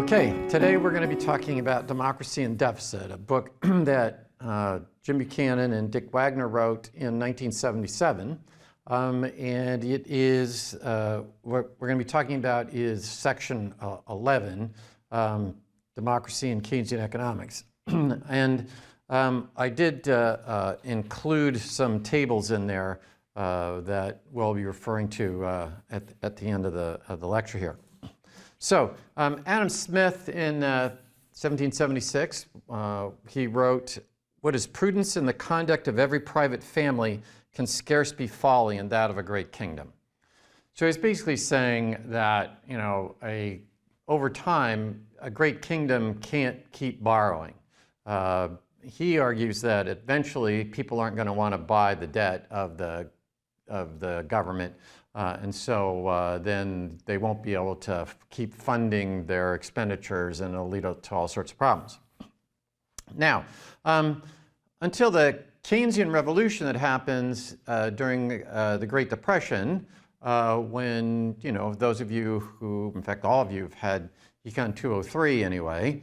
Okay, today we're going to be talking about Democracy and Deficit, a book that Jim Buchanan and Dick Wagner wrote in 1977. And it is, what we're going to be talking about is section 11, Democracy and Keynesian Economics. And I did include some tables in there that we'll be referring to at the end of the lecture here. So Adam Smith in 1776, he wrote, "What is prudence in the conduct of every private family can scarce be folly in that of a great kingdom." So he's basically saying that, you know, over time, a great kingdom can't keep borrowing. He argues that eventually people aren't going to want to buy the debt of the government. And so then they won't be able to keep funding their expenditures, and it'll lead to all sorts of problems. Now, until the Keynesian Revolution that happens during the Great Depression, when, you know, those of you who, in fact, all of you have had Econ 203 anyway,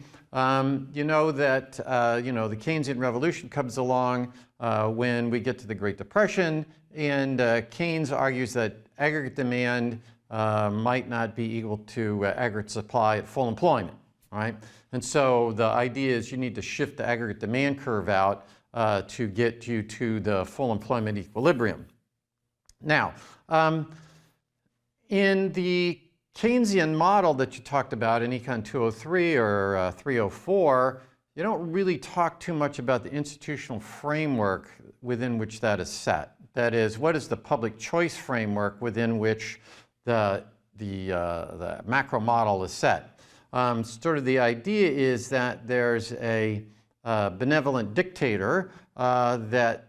you know that, you know, the Keynesian Revolution comes along when we get to the Great Depression, and Keynes argues that aggregate demand might not be equal to aggregate supply at full employment, right? And so the idea is you need to shift the aggregate demand curve out to get you to the full employment equilibrium. Now, in the Keynesian model that you talked about in Econ 203 or 304, you don't really talk too much about the institutional framework within which that is set. That is, what is the public choice framework within which the macro model is set? Sort of the idea is that there's a benevolent dictator that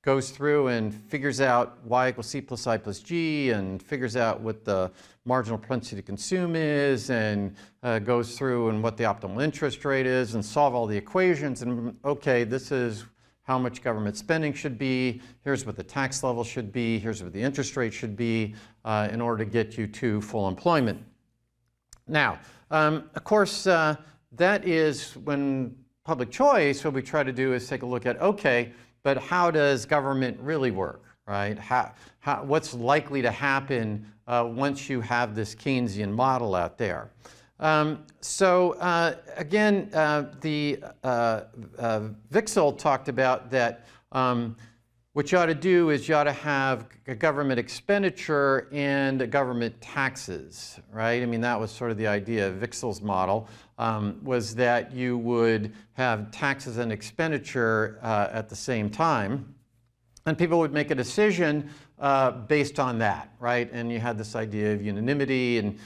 goes through and figures out y equals c plus I plus g, and figures out what the marginal propensity to consume is, and goes through and what the optimal interest rate is, and solve all the equations, and okay, this is how much government spending should be, here's what the tax level should be, here's what the interest rate should be in order to get you to full employment. Now, of course, that is when public choice, what we try to do is take a look at, okay, but how does government really work, right? What's likely to happen once you have this Keynesian model out there? Again, Vixel talked about that what you ought to do is you ought to have a government expenditure and government taxes, right? I mean, that was sort of the idea of Vixel's model, was that you would have taxes and expenditure at the same time. And people would make a decision based on that, right? And you had this idea of unanimity, and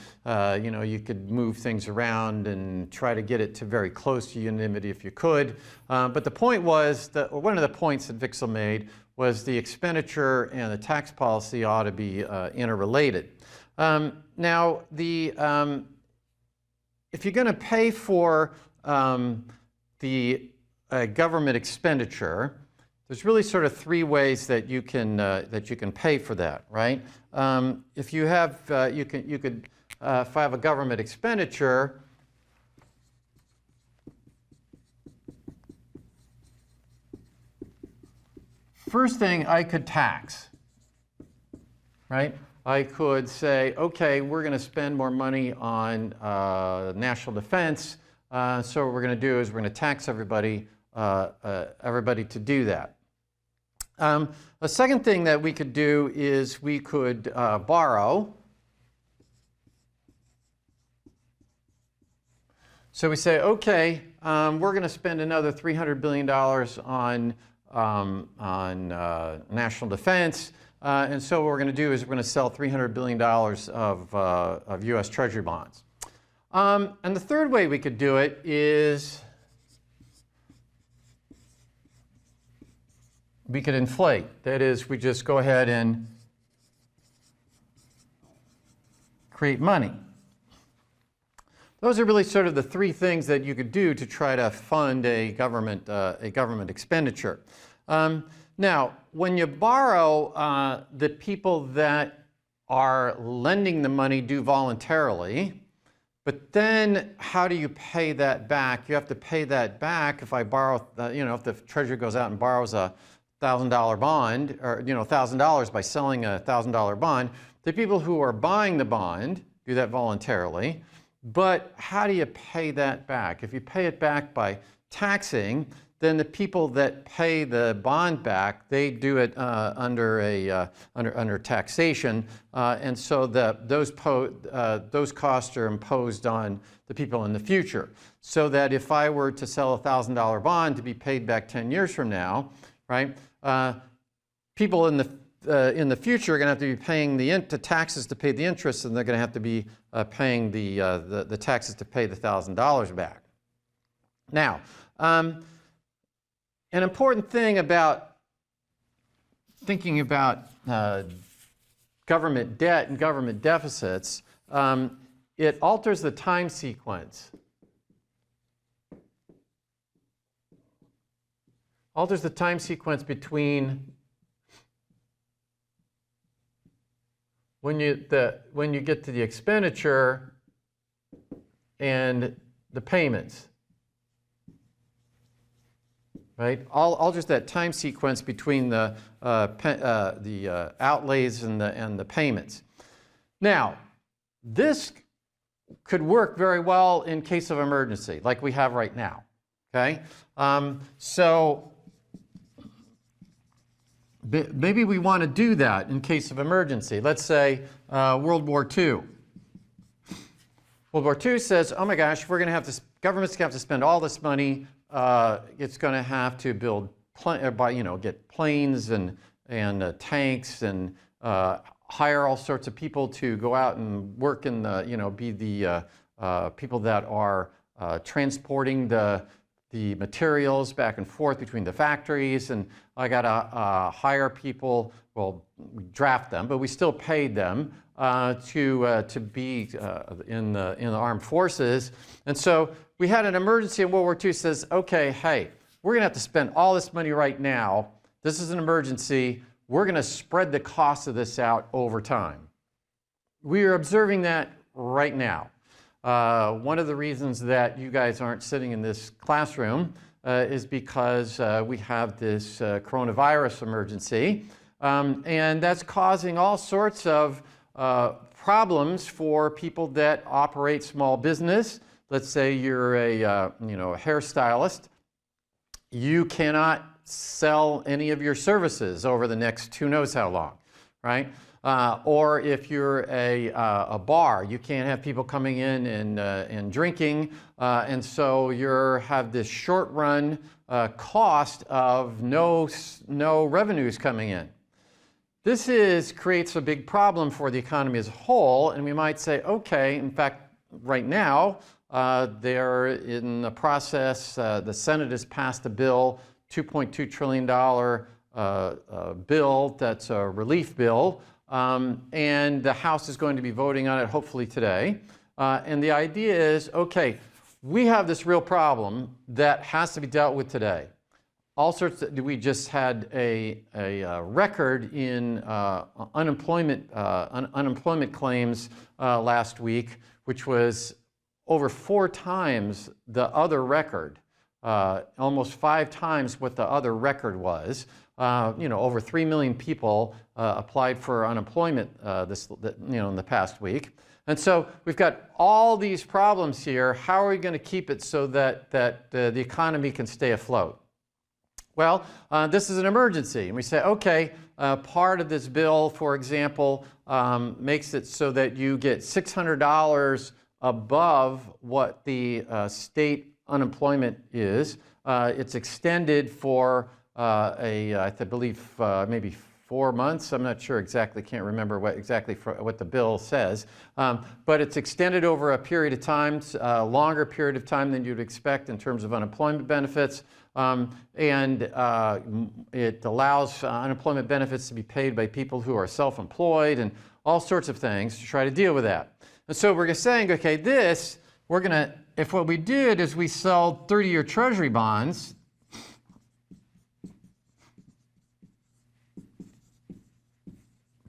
you know, you could move things around and try to get it to very close to unanimity if you could. But the point was that, or one of the points that Vixel made was the expenditure and the tax policy ought to be interrelated. Now, if you're going to pay for the government expenditure, there's really sort of three ways that you can pay for that, right? If you have, if I have a government expenditure, first thing I could tax, right? I could say, okay, we're going to spend more money on national defense, so what we're going to do is we're going to tax everybody to do that. A second thing that we could do is we could borrow. So we say, okay, we're going to spend another $300 billion on national defense, and so what we're going to do is we're going to sell $300 billion of US Treasury bonds. And the third way we could do it is we could inflate. That is, we just go ahead and create money. Those are really sort of the three things that you could do to try to fund a government expenditure. Now, when you borrow, the people that are lending the money do voluntarily. But then how do you pay that back? You have to pay that back if I borrow, if the Treasury goes out and borrows a $1,000 bond, or $1,000 by selling a $1,000 bond. The people who are buying the bond do that voluntarily. But how do you pay that back? If you pay it back by taxing, then the people that pay the bond back, they do it under taxation, and so those costs are imposed on the people in the future. So that if I were to sell a $1,000 bond to be paid back 10 years from now, right? People in the future are going to have to be paying the taxes to pay the interest, and they're going to have to be paying the taxes to pay the $1,000 back. Now, an important thing about thinking about government debt and government deficits, it alters the time sequence. Alters the time sequence between when you get to the expenditure and the payments. Right? Alters that time sequence between the outlays and the payments. Now, this could work very well in case of emergency, like we have right now. Okay, so maybe we want to do that in case of emergency. Let's say World War II. World War II says, "Oh my gosh, we're going to have to. Government's going to have to spend all this money. It's going to have to build, get planes and tanks and hire all sorts of people to go out and work in the, be the people that are transporting the materials back and forth between the factories, and I got to hire people. Well, we draft them, but we still paid them to be in the armed forces, and so." We had an emergency in World War II says, okay, hey, we're going to have to spend all this money right now. This is an emergency. We're going to spread the cost of this out over time. We are observing that right now. One of the reasons that you guys aren't sitting in this classroom is because we have this coronavirus emergency. And that's causing all sorts of problems for people that operate small business. Let's say you're a hairstylist. You cannot sell any of your services over the next who knows how long, right? Or if you're a bar, you can't have people coming in and drinking, and so you have this short-run cost of no revenues coming in. This creates a big problem for the economy as a whole, and we might say, okay, in fact, right now, they're in the process, the Senate has passed a bill, $2.2 trillion bill, that's a relief bill, and the House is going to be voting on it hopefully today. And the idea is, okay, we have this real problem that has to be dealt with today. We just had a record in unemployment claims last week, which was over 4 times the other record, almost 5 times what the other record was. Over 3 million people applied for unemployment in the past week. And so we've got all these problems here. How are we going to keep it so that the economy can stay afloat? Well, this is an emergency. And we say, okay, part of this bill, for example, makes it so that you get $600 above what the state unemployment is. It's extended for I believe maybe 4 months. I'm not sure exactly, can't remember what the bill says. But it's extended over a period of time, a longer period of time than you'd expect in terms of unemployment benefits. And it allows unemployment benefits to be paid by people who are self-employed and all sorts of things to try to deal with that. And so we're saying, okay, if what we did is we sell 30-year Treasury bonds,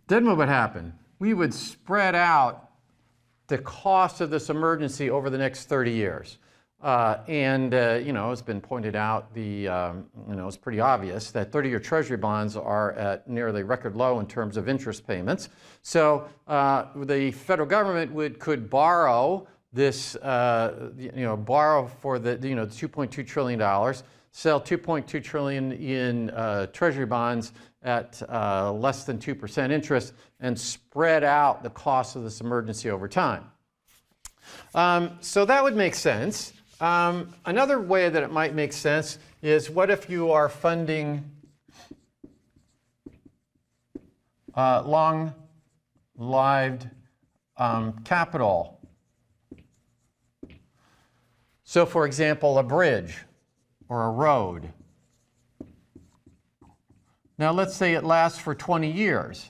then what would happen? We would spread out the cost of this emergency over the next 30 years. You know, it's been pointed out, you know, it's pretty obvious that 30-year Treasury bonds are at nearly record low in terms of interest payments. So the federal government could borrow this, you know, borrow for the, you know, $2.2 trillion, sell $2.2 trillion in Treasury bonds at less than 2% interest, and spread out the cost of this emergency over time. So that would make sense. Another way that it might make sense is, what if you are funding long-lived capital? So, for example, a bridge or a road. Now, let's say it lasts for 20 years,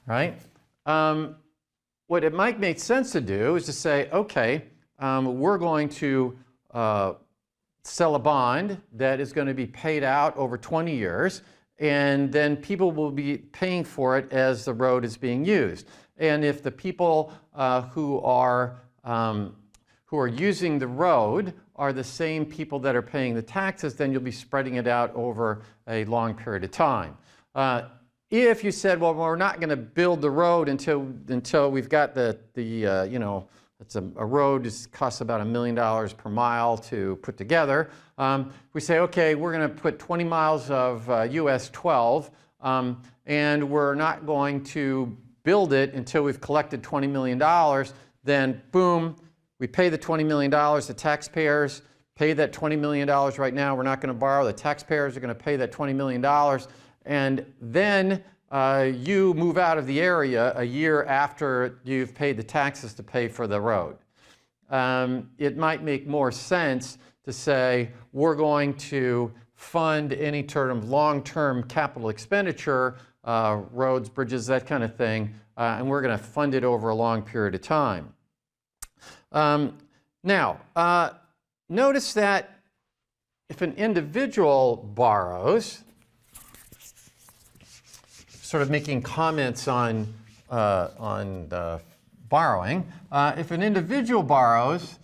right? What it might make sense to do is to say, okay, we're going to sell a bond that is going to be paid out over 20 years, and then people will be paying for it as the road is being used. And if the people who are using the road are the same people that are paying the taxes, then you'll be spreading it out over a long period of time. If you said, well, we're not going to build the road until we've got you know, it's a road costs about $1 million per mile to put together. We say, okay, we're going to put 20 miles of US 12, and we're not going to build it until we've collected $20 million. Then, boom, we pay the $20 million. The taxpayers pay that $20 million right now. We're not going to borrow. The taxpayers are going to pay that $20 million. And then you move out of the area a year after you've paid the taxes to pay for the road. It might make more sense to say, we're going to fund any sort of long-term capital expenditure, roads, bridges, that kind of thing, and we're going to fund it over a long period of time. Now, notice that if an individual borrows, sort of making comments on borrowing, if an individual borrows,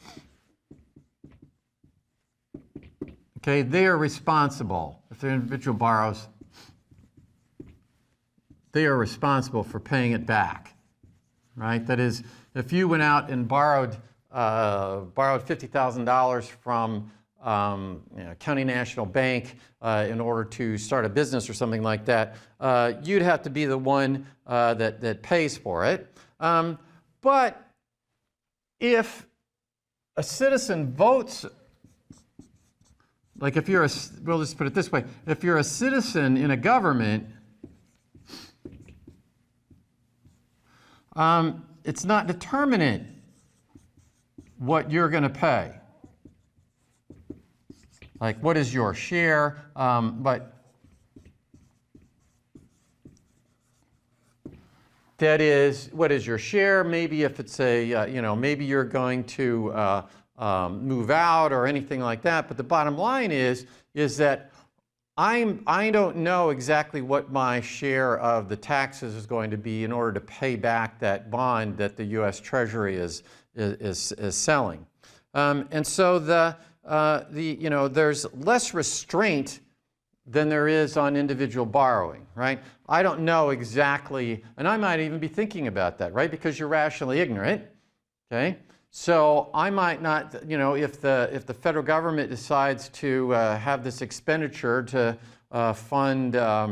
okay, they are responsible. If an individual borrows, they are responsible for paying it back, right? That is, if you went out and borrowed $50,000 from you know, County National Bank in order to start a business or something like that, you'd have to be the one that pays for it. But if a citizen votes, like if you're a, we'll just put it this way, if you're a citizen in a government, it's not determinate what you're going to pay. Like, what is your share? But that is, what is your share? Maybe if it's a, you know, maybe you're going to move out or anything like that. But the bottom line is that I don't know exactly what my share of the taxes is going to be in order to pay back that bond that the U.S. Treasury is selling. And so you know, there's less restraint than there is on individual borrowing, right? I don't know exactly, and I might even be thinking about that, right? Because you're rationally ignorant, okay? So I might not, you know, if the federal government decides to have this expenditure to fund, I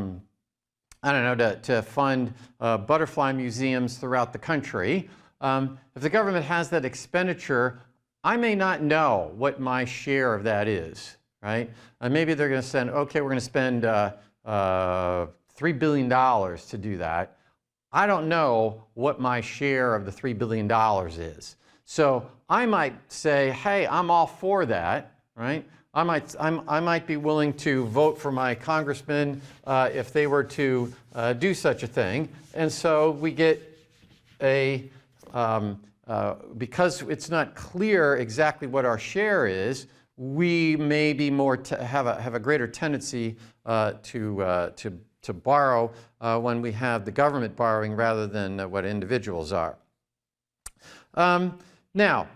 don't know, to fund butterfly museums throughout the country, if the government has that expenditure, I may not know what my share of that is, right? Maybe they're going to send, okay, we're going to spend $3 billion to do that. I don't know what my share of the $3 billion is. So I might say, hey, I'm all for that, right? I might be willing to vote for my congressman if they were to do such a thing. And so we get a, because it's not clear exactly what our share is, we may be more have a greater tendency to borrow when we have the government borrowing rather than what individuals are. Now,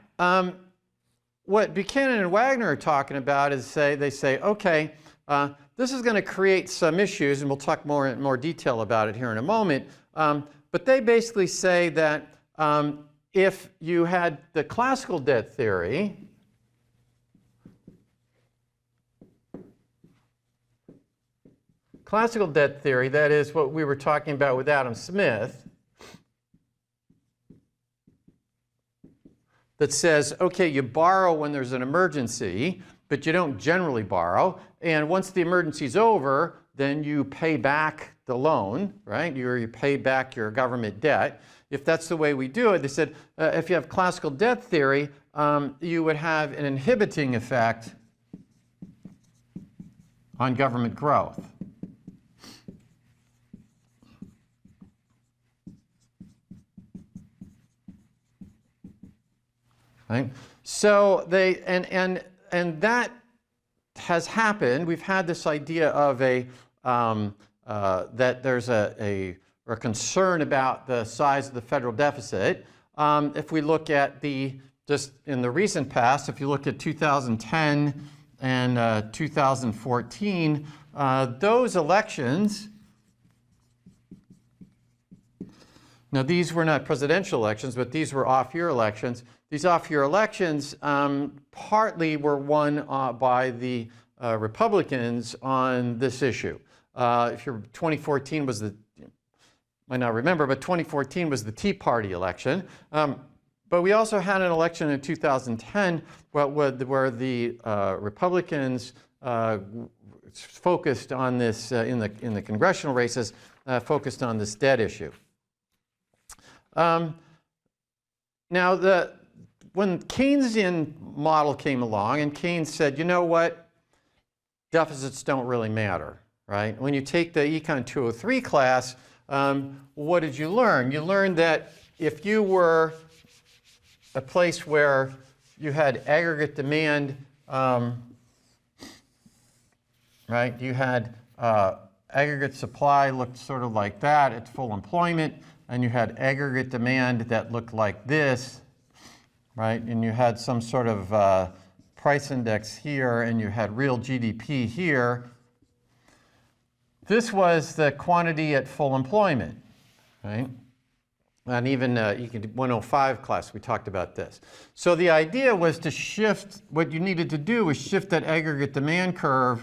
what Buchanan and Wagner are talking about is they say, okay, this is going to create some issues, and we'll talk more in more detail about it here in a moment. But they basically say that if you had the classical debt theory, that is what we were talking about with Adam Smith, that says, okay, you borrow when there's an emergency, but you don't generally borrow. And once the emergency's over, then you pay back the loan, right? You pay back your government debt. If that's the way we do it, they said, if you have classical debt theory, you would have an inhibiting effect on government growth. Right? So they, and that has happened. We've had this idea of that there's a concern about the size of the federal deficit. If we look at just in the recent past, if you look at 2010 and 2014, those elections, now these were not presidential elections, but these were off-year elections. These off-year elections partly were won by the Republicans on this issue. If you're 2014 was the, you might not remember, but 2014 was the Tea Party election. But we also had an election in 2010 where the Republicans focused on this in the congressional races, focused on this debt issue. Now, when Keynesian model came along, and Keynes said, you know what, deficits don't really matter, right? When you take the Econ 203 class, what did you learn? You learned that if you were a place where you had aggregate demand, right? You had aggregate supply looked sort of like that at full employment, and you had aggregate demand that looked like this, right? And you had some sort of price index here, and you had real GDP here. This was the quantity at full employment, right? And even you could 105 class, we talked about this. So the idea was to shift, what you needed to do was shift that aggregate demand curve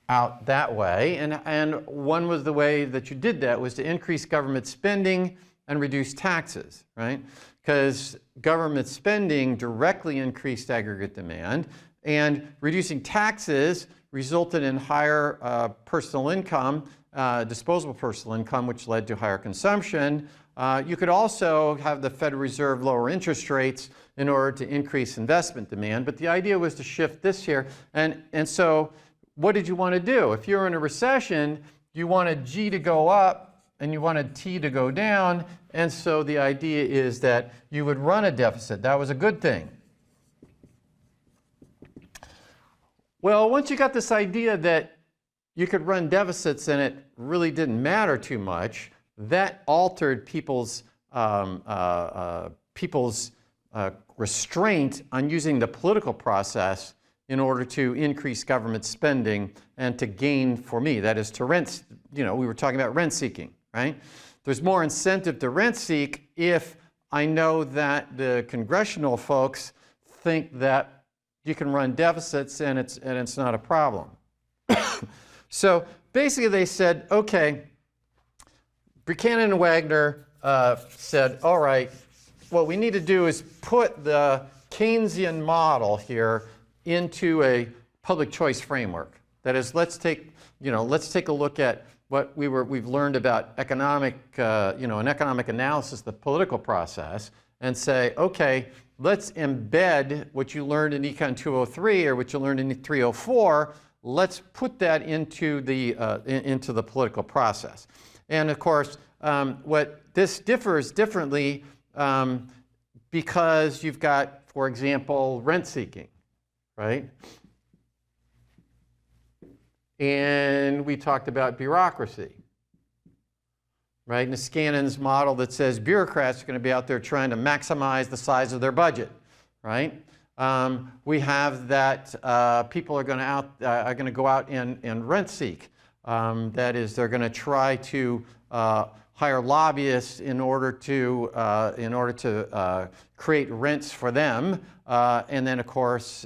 out that way. And one was the way that you did that was to increase government spending and reduce taxes, right? Because government spending directly increased aggregate demand, and reducing taxes resulted in higher personal income, disposable personal income, which led to higher consumption. You could also have the Federal Reserve lower interest rates in order to increase investment demand, but the idea was to shift this here. And so what did you want to do? If you're in a recession, you wanted G to go up, and you wanted T to go down, and so the idea is that you would run a deficit. That was a good thing. Well, once you got this idea that you could run deficits and it really didn't matter too much, that altered people's restraint on using the political process in order to increase government spending and to gain for me, that is to rent, we were talking about rent seeking. Right? There's more incentive to rent seek if I know that the congressional folks think that you can run deficits and it's not a problem. So basically they said, okay, Buchanan and Wagner said, all right, what we need to do is put the Keynesian model here into a public choice framework. That is, let's take a look at what we've learned about economic, an economic analysis, the political process, and say, okay, let's embed what you learned in Econ 203 or what you learned in 304. Let's put that into the political process. And of course, what this differs differently because you've got, for example, rent seeking, right? And we talked about bureaucracy. right? Niskanin's model that says bureaucrats are going to be out there trying to maximize the size of their budget, right? We have that people are going to go out and rent seek. That is, they're going to try to hire lobbyists in order to create rents for them. And then, of course,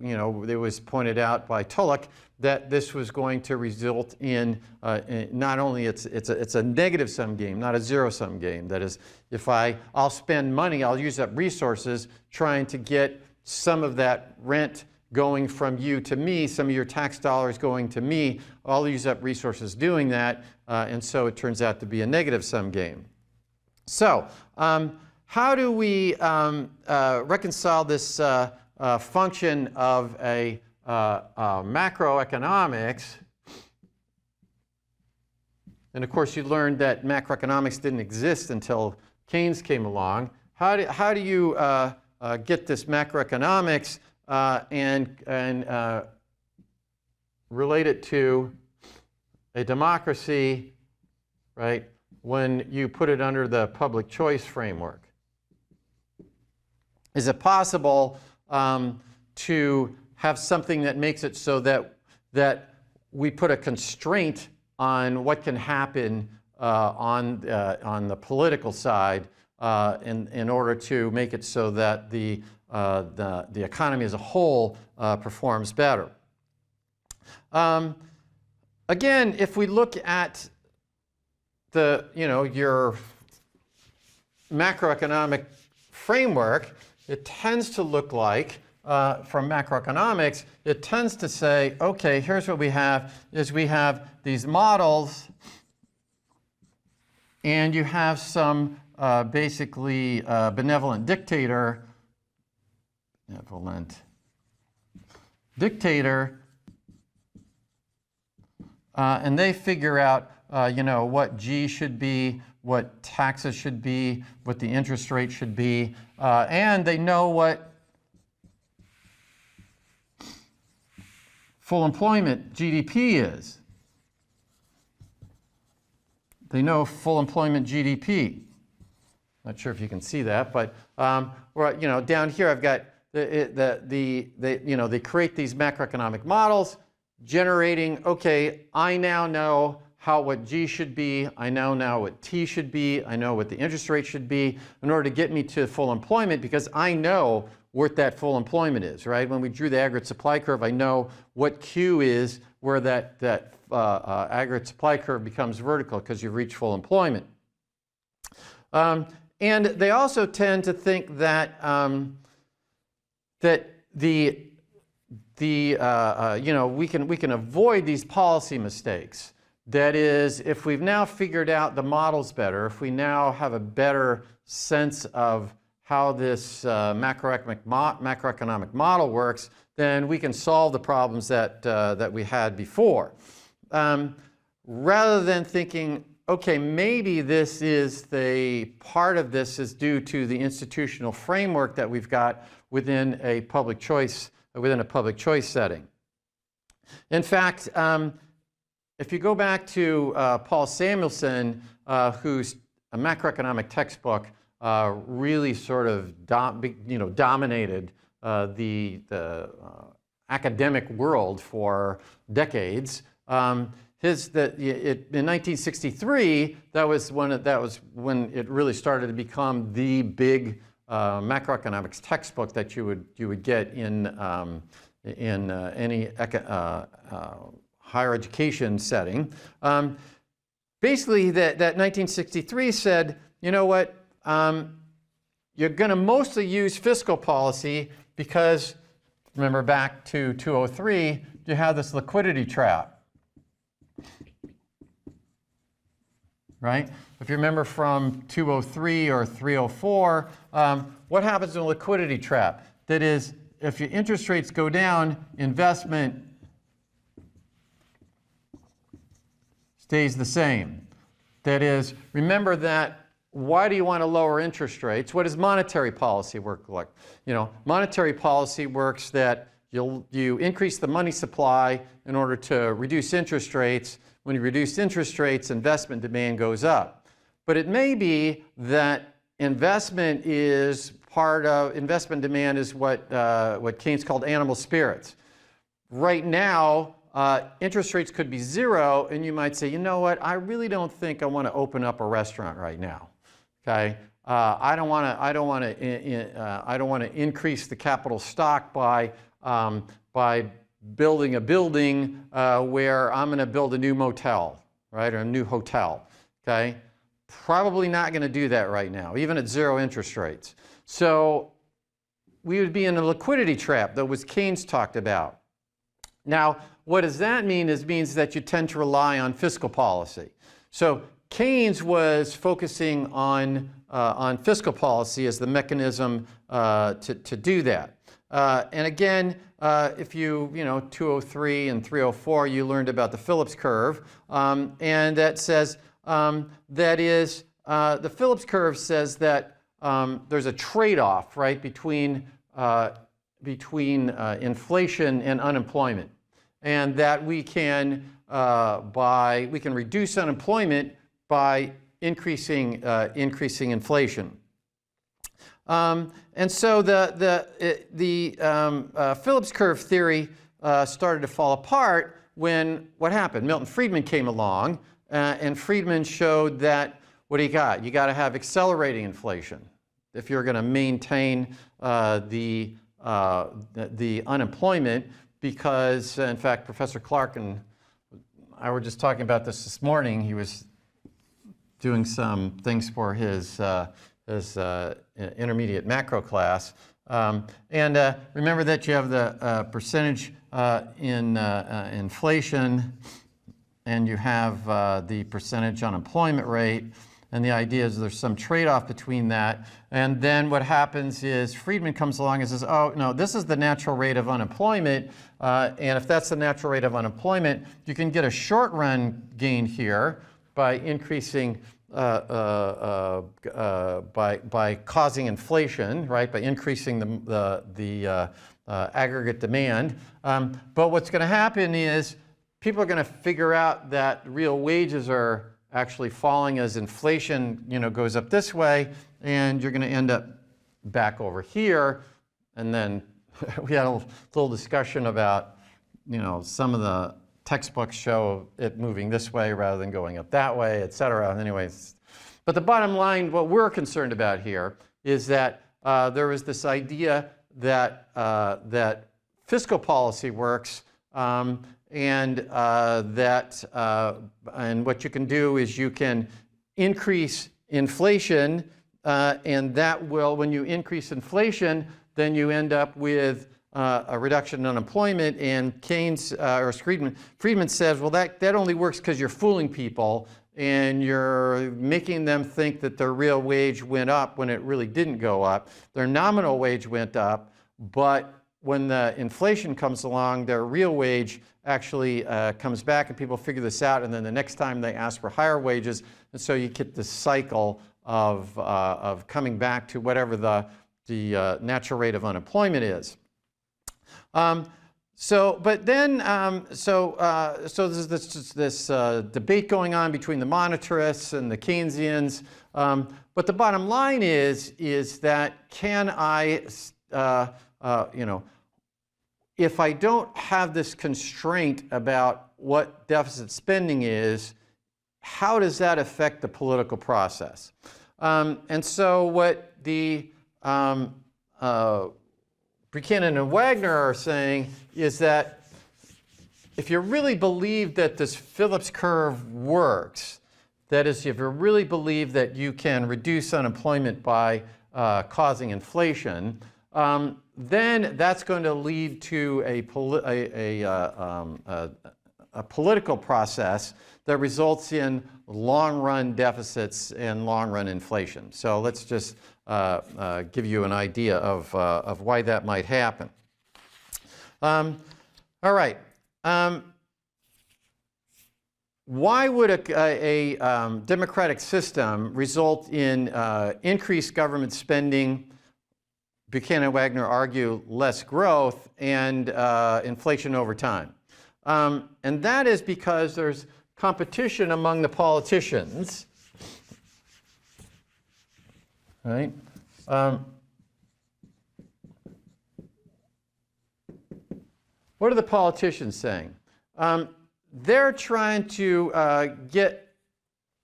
you know, it was pointed out by Tulloch that this was going to result in not only it's a negative sum game, not a zero sum game. That is, if I'll spend money, I'll use up resources trying to get some of that rent going from you to me, some of your tax dollars going to me. I'll use up resources doing that, and so it turns out to be a negative sum game. So how do we reconcile this function of a macroeconomics? And of course, you learned that macroeconomics didn't exist until Keynes came along. How do you get this macroeconomics and relate it to a democracy, right, when you put it under the public choice framework? Is it possible to have something that makes it so that we put a constraint on what can happen on the political side in order to make it so that the economy as a whole performs better? Again, if we look at your macroeconomic framework, it tends to look like, from macroeconomics, it tends to say, okay, here's what we have, is we have these models, and you have some basically benevolent dictator, and they figure out what G should be, what taxes should be, what the interest rate should be, and they know what full employment GDP is. They know full employment GDP. Not sure if you can see that, but down here I've got they create these macroeconomic models, generating, okay, I now know what G should be, I now know what T should be, I know what the interest rate should be in order to get me to full employment, because I know what that full employment is, right? When we drew the aggregate supply curve, I know what Q is, where that aggregate supply curve becomes vertical because you've reached full employment. And they also tend to think that we can avoid these policy mistakes. That is, if we've now figured out the models better, if we now have a better sense of how this macroeconomic model works, then we can solve the problems that we had before. Rather than thinking, okay, maybe this is part of this is due to the institutional framework that we've got within a public choice setting. In fact, if you go back to Paul Samuelson, whose macroeconomic textbook really sort of dominated the academic world for decades. In 1963, that was when it really started to become the big macroeconomics textbook that you would get in any higher education setting. Basically, that 1963 said, you know what? You're going to mostly use fiscal policy because, remember back to 2003, you have this liquidity trap, right? If you remember from 203 or 304, what happens in a liquidity trap? That is, if your interest rates go down, investment stays the same. That is, remember that. Why do you want to lower interest rates? What does monetary policy work like? Monetary policy works that you increase the money supply in order to reduce interest rates. When you reduce interest rates, investment demand goes up. but it may be that investment demand is what Keynes called animal spirits. Right now, interest rates could be 0, and you might say, you know what, I really don't think I want to open up a restaurant right now. Okay, I don't want to increase the capital stock by building a building where I'm going to build a new motel, right, or a new hotel. Okay, probably not going to do that right now, even at 0 interest rates. So we would be in a liquidity trap that was Keynes talked about. Now, what does that mean? It means that you tend to rely on fiscal policy. So Keynes was focusing on fiscal policy as the mechanism to do that. And again, if you 203 and 304, you learned about the Phillips Curve, and that says the Phillips Curve says that there's a trade-off, right, between inflation and unemployment, and that we can reduce unemployment by increasing inflation. And so the Phillips Curve theory started to fall apart when what happened? Milton Friedman came along, and Friedman showed that what do you got? You got to have accelerating inflation if you're going to maintain the unemployment, because in fact Professor Clark and I were just talking about this morning. He was doing some things for his intermediate macro class. Remember that you have the percentage in inflation, and you have the percentage unemployment rate. And the idea is there's some trade-off between that. And then what happens is Friedman comes along and says, oh, no, this is the natural rate of unemployment. And if that's the natural rate of unemployment, you can get a short-run gain here by increasing by causing inflation, right? By increasing the aggregate demand. But what's going to happen is people are going to figure out that real wages are actually falling as inflation, goes up this way, and you're going to end up back over here. And then we had a little discussion about, some of the textbooks show it moving this way rather than going up that way, et cetera. Anyways, but the bottom line, what we're concerned about here is that there is this idea that that fiscal policy works, and what you can do is you can increase inflation, and that will, when you increase inflation, then you end up with a reduction in unemployment. And Keynes or Friedman says, well, that only works because you're fooling people and you're making them think that their real wage went up when it really didn't go up. Their nominal wage went up, but when the inflation comes along, their real wage actually comes back, and people figure this out, and then the next time they ask for higher wages, and so you get this cycle of coming back to whatever the natural rate of unemployment is. So there's this debate going on between the monetarists and the Keynesians, but the bottom line is that can I, if I don't have this constraint about what deficit spending is, how does that affect the political process? And so what the Buchanan and Wagner are saying is that if you really believe that this Phillips curve works, that is, if you really believe that you can reduce unemployment by causing inflation, then that's going to lead to a political process that results in long-run deficits and long-run inflation. So let's just give you an idea of why that might happen. All right. Why would a democratic system result in increased government spending, Buchanan and Wagner argue less growth, and inflation over time? And that is because there's competition among the politicians right? What are the politicians saying? They're trying to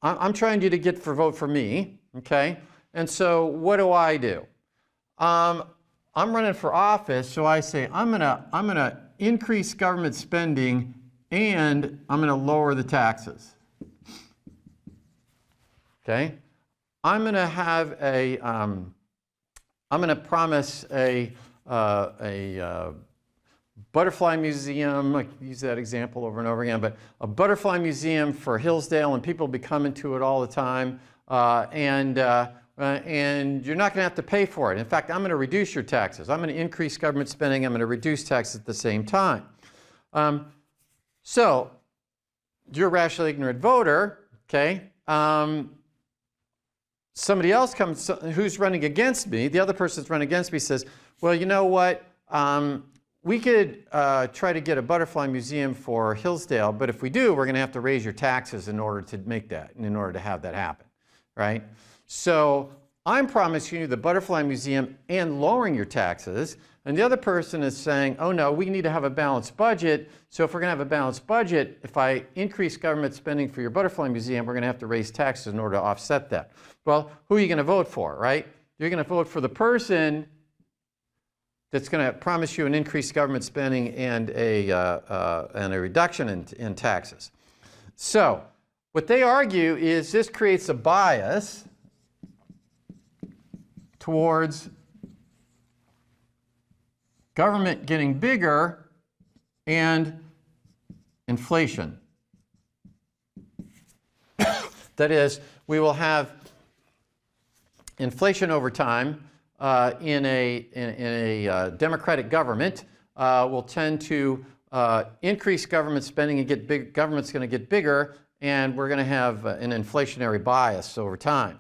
I'm trying you to get for vote for me, okay? And so what do? I'm running for office, so I say I'm gonna increase government spending and I'm gonna lower the taxes. Okay? I'm gonna have I'm gonna promise a butterfly museum. I use that example over and over again, but a butterfly museum for Hillsdale, and people will be coming to it all the time, and you're not going to have to pay for it. In fact, I'm going to reduce your taxes. I'm going to increase government spending. I'm going to reduce taxes at the same time. So you're a rationally ignorant voter, okay? Somebody else comes who's running against me. The other person that's running against me says, well, you know what? We could try to get a butterfly museum for Hillsdale, but if we do, we're going to have to raise your taxes in order to make that, in order to have that happen, right? So I'm promising you the butterfly museum and lowering your taxes, and the other person is saying, oh no, we need to have a balanced budget, so if we're going to have a balanced budget, if I increase government spending for your butterfly museum, we're going to have to raise taxes in order to offset that. Well, who are you going to vote for, right? You're going to vote for the person that's going to promise you an increased government spending and a reduction in taxes. So what they argue is this creates a bias towards government getting bigger and inflation. That is, we will have inflation over time. In a democratic government will tend to increase government spending and get big. Government's going to get bigger, and we're going to have an inflationary bias over time.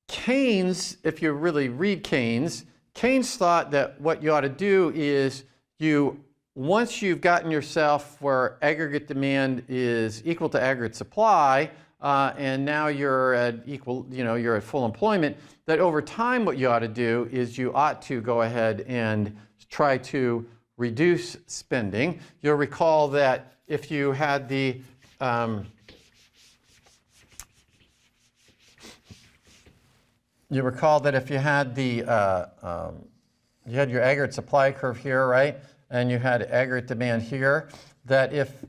Keynes, if you really read Keynes, Keynes thought that what you ought to do is once you've gotten yourself where aggregate demand is equal to aggregate supply, and now you're at you're at full employment, that over time what you ought to do is you ought to go ahead and try to reduce spending. You'll recall that if you had the you had your aggregate supply curve here, right? And you had aggregate demand here, that if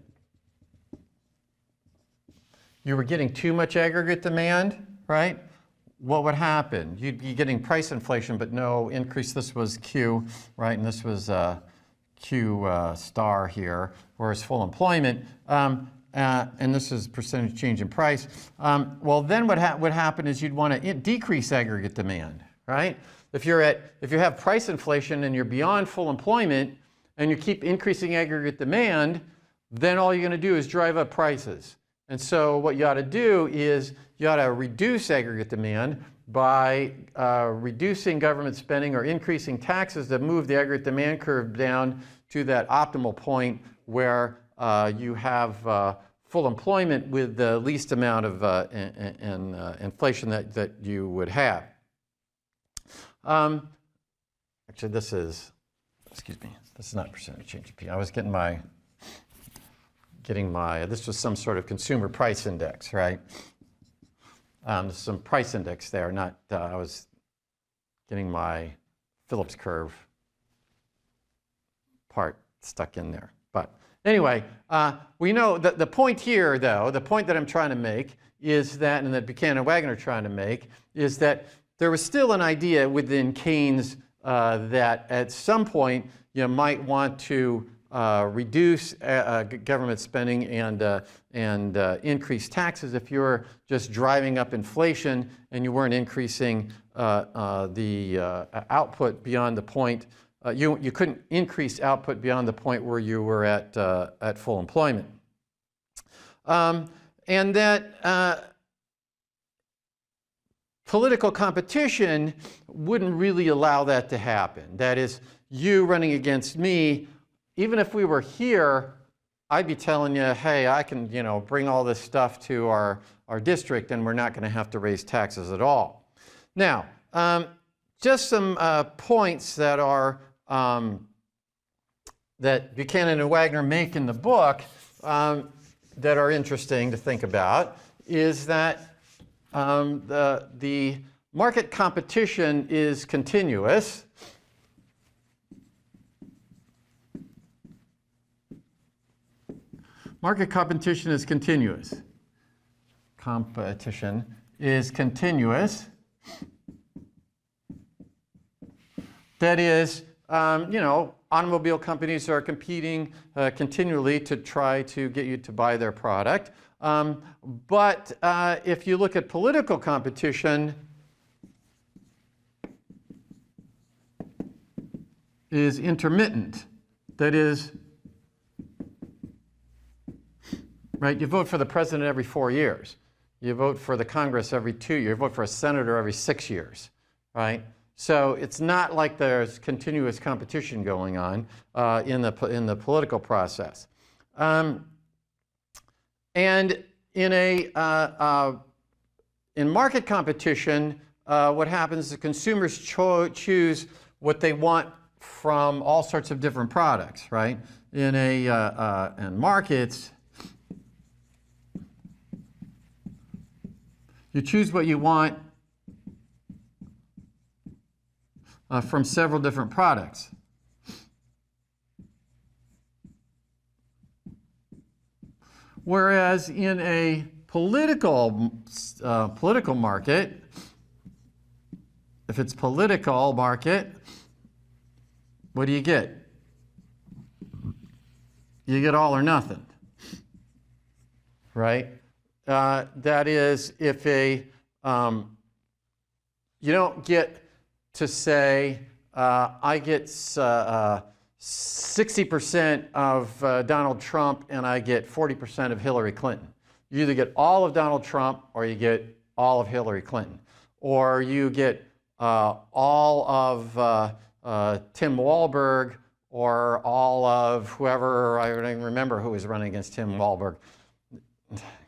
you were getting too much aggregate demand, right? What would happen? You'd be getting price inflation, but no increase. This was Q, right? And this was Q star here, whereas full employment, and this is percentage change in price. Well, then what would happen is you'd want to decrease aggregate demand, right? If you have price inflation and you're beyond full employment and you keep increasing aggregate demand, then all you're going to do is drive up prices. And so what you ought to do is you ought to reduce aggregate demand by reducing government spending or increasing taxes to move the aggregate demand curve down to that optimal point where you have full employment with the least amount of inflation that you would have. Actually, this is not percentage change in P. I was getting my, this was some sort of consumer price index, right? There's some price index there, not, I was getting my Phillips curve part stuck in there. But anyway, we know that the point here, though, the point that I'm trying to make is that, and that Buchanan and Wagner are trying to make, is that there was still an idea within Keynes that at some point you might want to reduce government spending and increase taxes if you're just driving up inflation and you weren't increasing the output beyond the point. You couldn't increase output beyond the point where you were at full employment. And that political competition wouldn't really allow that to happen. That is, you running against me, even if we were here, I'd be telling you, hey, I can bring all this stuff to our district and we're not going to have to raise taxes at all. Now, just some points that are that Buchanan and Wagner make in the book that are interesting to think about is that the market competition is continuous. Market competition is continuous. Competition is continuous. That is, you know, automobile companies are competing continually to try to get you to buy their product. But if you look at political competition, is intermittent. That is, right, you vote for the president every 4 years. You vote for the Congress every 2 years. You vote for a senator every 6 years, right? So it's not like there's continuous competition going on in the political process. And in market competition, what happens is consumers choose what they want from all sorts of different products, right? In markets, you choose what you want from several different products. Whereas in a political market, if it's political market, what do you get? You get all or nothing, right? That is, if you don't get to say, I get 60% of Donald Trump and I get 40% of Hillary Clinton. You either get all of Donald Trump or you get all of Hillary Clinton. Or you get all of Tim Walberg or all of whoever, I don't even remember who was running against Tim Walberg.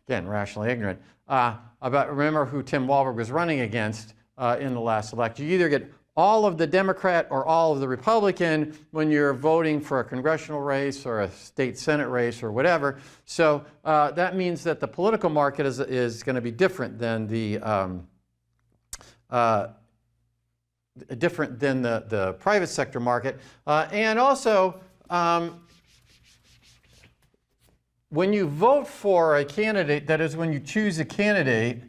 Again, rationally ignorant. Remember who Tim Walberg was running against in the last election. You either get all of the Democrat or all of the Republican when you're voting for a congressional race or a state Senate race or whatever. So that means that the political market is going to be different than the private sector market. And also, when you vote for a candidate, that is when you choose a candidate,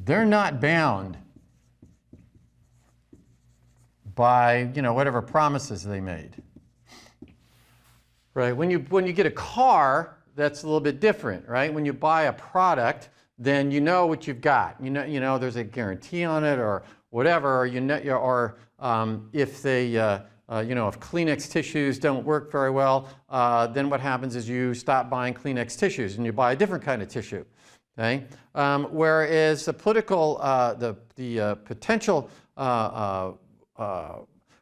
they're not bound by, you know, whatever promises they made. Right? When you get a car, that's a little bit different, right? When you buy a product, then you know what you've got. You know there's a guarantee on it or whatever, or if they if Kleenex tissues don't work very well, then what happens is you stop buying Kleenex tissues and you buy a different kind of tissue. Okay? Whereas the political, the potential,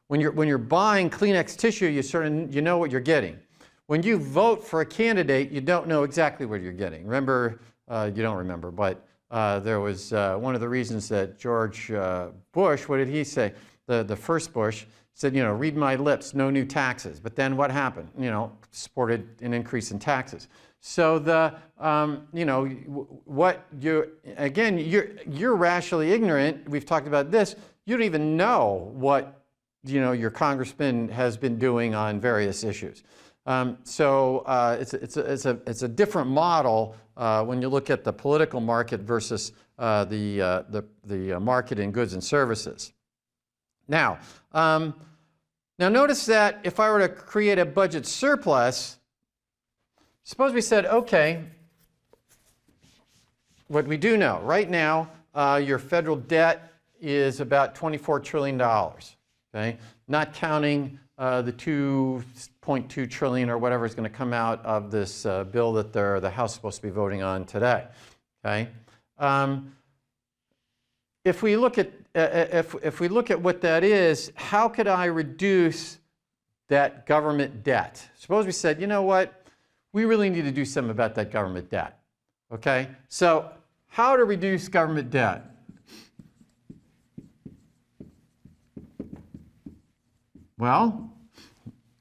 when you're buying Kleenex tissue, you know what you're getting. When you vote for a candidate, you don't know exactly what you're getting. Remember, you don't remember, but there was one of the reasons that George Bush, what did he say? The first Bush said, read my lips, no new taxes. But then what happened? Supported an increase in taxes. So you're rationally ignorant. We've talked about this. You don't even know what your congressman has been doing on various issues. So it's a different model when you look at the political market versus the market in goods and services. Now notice that if I were to create a budget surplus, suppose we said, okay, what we do know, right now, your federal debt is about $24 trillion, okay? Not counting the $2.2 trillion or whatever is going to come out of this bill that the House is supposed to be voting on today, okay? If we look at what that is, how could I reduce that government debt? Suppose we said, you know what? We really need to do something about that government debt. Okay, so how to reduce government debt? Well,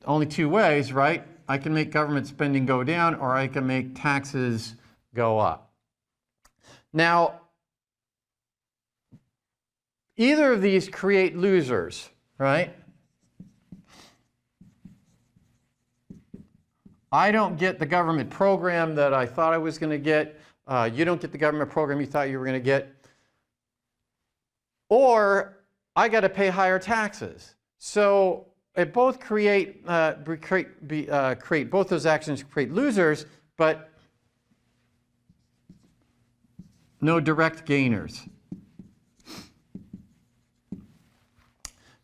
only two ways, right? I can make government spending go down, or I can make taxes go up. Now, either of these create losers, right? I don't get the government program that I thought I was going to get. You don't get the government program you thought you were going to get. Or I got to pay higher taxes. So it both create both those actions create losers, but no direct gainers.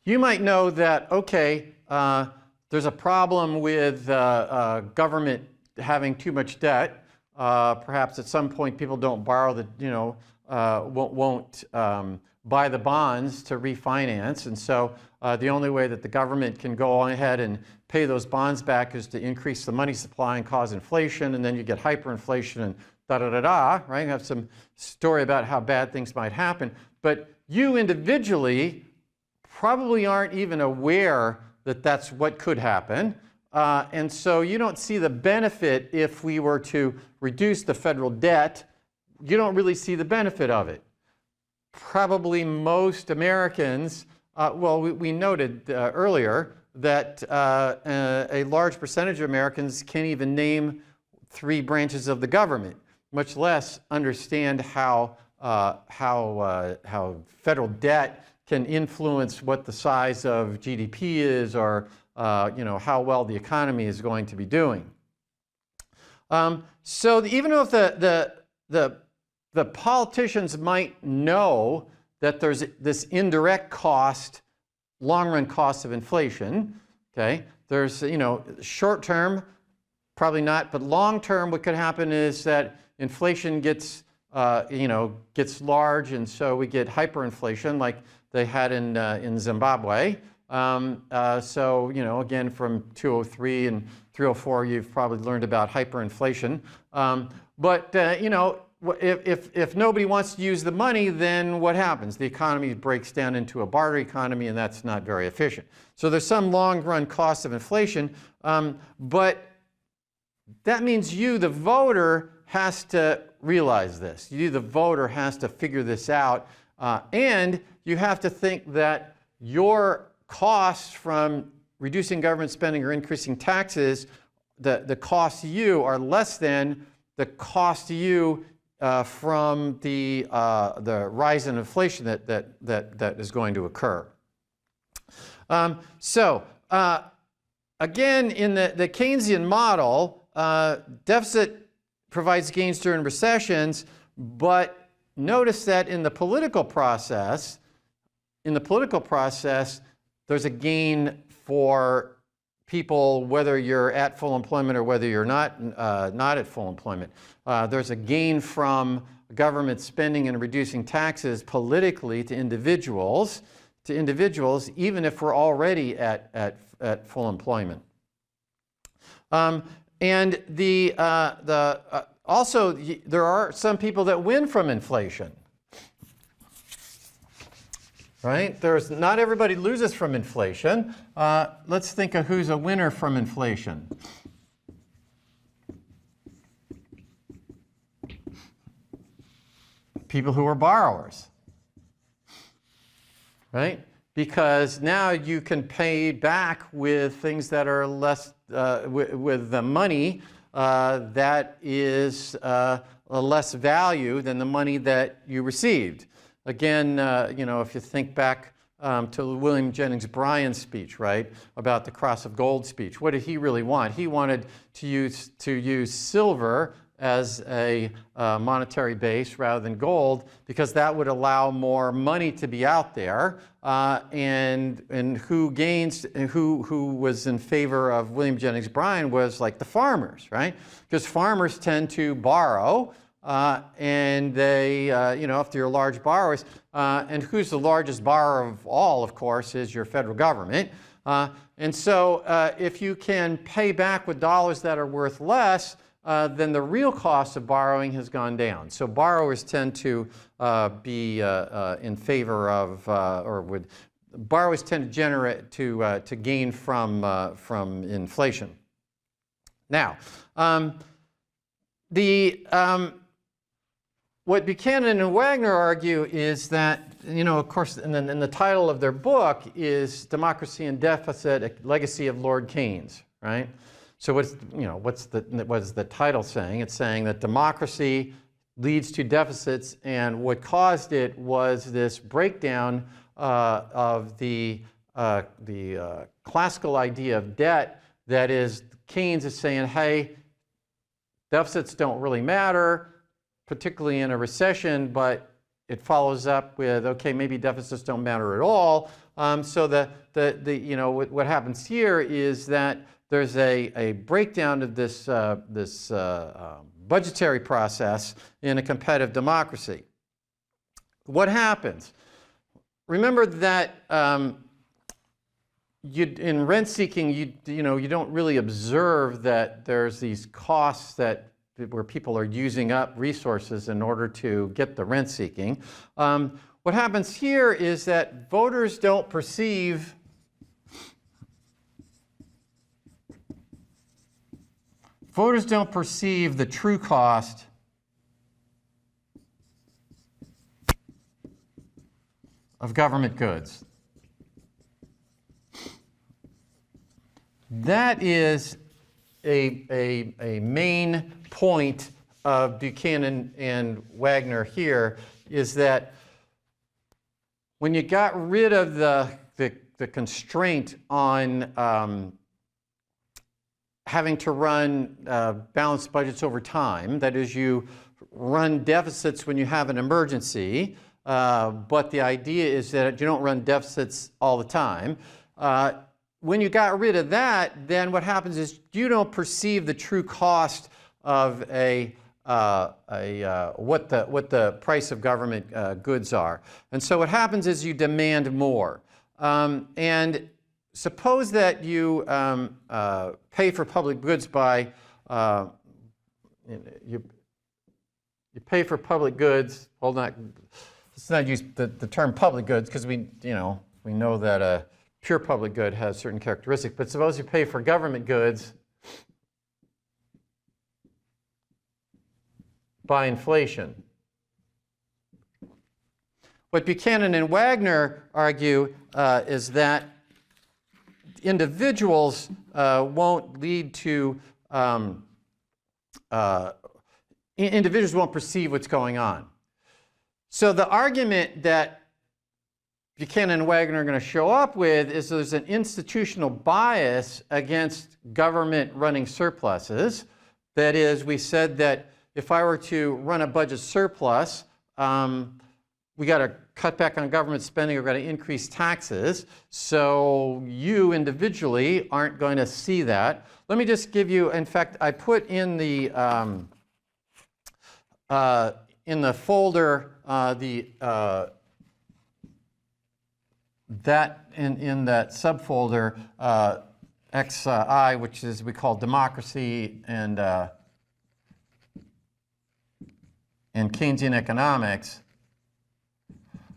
You might know that, okay, there's a problem with government having too much debt. Perhaps at some point people don't borrow the, won't buy the bonds to refinance, and so the only way that the government can go on ahead and pay those bonds back is to increase the money supply and cause inflation, and then you get hyperinflation and da-da-da-da, right? You have some story about how bad things might happen, but you individually probably aren't even aware that that's what could happen. And so you don't see the benefit if we were to reduce the federal debt. You don't really see the benefit of it. Probably most Americans, we noted earlier that a large percentage of Americans can't even name 3 branches of the government, much less understand how federal debt can influence what the size of GDP is, or how well the economy is going to be doing. So even though the politicians might know that there's this indirect cost, long-run cost of inflation, okay, there's short-term, probably not, but long-term, what could happen is that inflation gets large, and so we get hyperinflation, like they had in Zimbabwe. So, again, from 2003 and 304, you've probably learned about hyperinflation. If nobody wants to use the money, then what happens? The economy breaks down into a barter economy, and that's not very efficient. So there's some long-run cost of inflation, but that means you, the voter, has to realize this. You, the voter, has to figure this out, and you have to think that your costs from reducing government spending or increasing taxes, the costs to you are less than the cost to you from the rise in inflation that is going to occur. Again, in the Keynesian model, deficit provides gains during recessions, but notice that in the political process, there's a gain for people whether you're at full employment or whether you're not at full employment. There's a gain from government spending and reducing taxes politically to individuals, even if we're already at full employment. And also there are some people that win from inflation. Right? Not everybody loses from inflation. Let's think of who's a winner from inflation. People who are borrowers. Right? Because now you can pay back with things that are less, with the money that is less value than the money that you received. Again, if you think back to William Jennings Bryan's speech, right, about the Cross of Gold speech, what did he really want? He wanted to use silver as a monetary base rather than gold, because that would allow more money to be out there. And who was in favor of William Jennings Bryan was like the farmers, right? Because farmers tend to borrow. And they, if they're large borrowers, and who's the largest borrower of all, of course, is your federal government. And so if you can pay back with dollars that are worth less, then the real cost of borrowing has gone down. So borrowers tend to be in favor of, borrowers tend to generate, to gain from inflation. Now, what Buchanan and Wagner argue is that, of course, and the title of their book is Democracy and Deficit, a Legacy of Lord Keynes, right? So what is the title saying? It's saying that democracy leads to deficits, and what caused it was this breakdown of the classical idea of debt. That is, Keynes is saying, hey, deficits don't really matter, particularly in a recession, but it follows up with, okay, maybe deficits don't matter at all. So what happens here is that there's a breakdown of this budgetary process in a competitive democracy. What happens? Remember that in rent seeking, you don't really observe that there's these costs where people are using up resources in order to get the rent seeking. What happens here is that voters don't perceive the true cost of government goods. That is a main point of Buchanan and Wagner here, is that when you got rid of the constraint on having to run balanced budgets over time, that is, you run deficits when you have an emergency, but the idea is that you don't run deficits all the time. When you got rid of that, then what happens is you don't perceive the true cost of what the price of government goods are. And so what happens is you demand more. And suppose that you pay for public goods by, you pay for public goods, let's not use the term public goods, because we know that a pure public good has certain characteristics, but suppose you pay for government goods by inflation. What Buchanan and Wagner argue is that individuals won't lead to, individuals won't perceive what's going on. So the argument that Buchanan and Wagner are going to show up with is there's an institutional bias against government running surpluses. That is, we said that if I were to run a budget surplus, we got to cut back on government spending, we've got to increase taxes. So you individually aren't going to see that. Let me just give you, in fact, I put in the folder in that subfolder XI, which is we call Democracy and Keynesian Economics.